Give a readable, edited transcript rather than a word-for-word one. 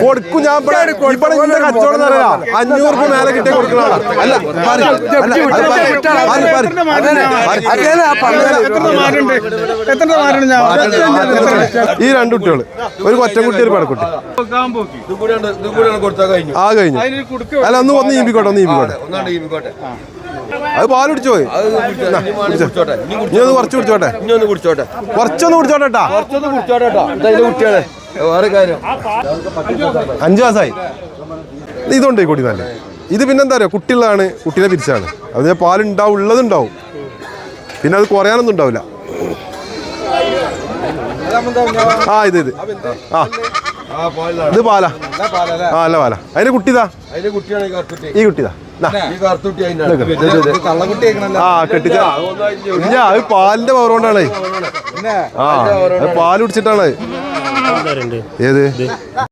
കൊടുക്കും ഞാൻ ഇവിടെ കച്ചവടം അറിയാ 500 രൂപ മേലെ കിട്ടിയ കൊടുക്കുന്ന ഈ 2 കുട്ടികള് ഒരു കൊറ്റൻകുട്ടി ഒരു പടക്കുട്ടി ആ കഴിഞ്ഞു അല്ല ഒന്ന് ഈമ്പിക്കോട്ടെ അത് പാല് കുടിച്ചു പോയി നീ ഒന്ന് കുറച്ച് കുടിച്ചോട്ടെ കുറച്ചൊന്ന് കുടിച്ചോട്ടെട്ടാ 5 മാസമായി ഇതുണ്ട് ഈ കൊടി നല്ല ഇത് പിന്നെന്താ അറിയോ കുട്ടികളാണ് കുട്ടീനെ തിരിച്ചാണ് അത് പാലുണ്ടാവും ഉള്ളതുണ്ടാവും പിന്നെ അത് കുറയാനൊന്നും ഉണ്ടാവില്ല ആ ഇത് ഇത് പാലാ നല്ല പാലാ അതിന്റെ കുട്ടിതാ ഈ കുട്ടിതാ ആ കെട്ടിച്ച അത് പാലിന്റെ പവർ കൊണ്ടാണ് ആ പാല് കുടിച്ചിട്ടാണ് ഏത്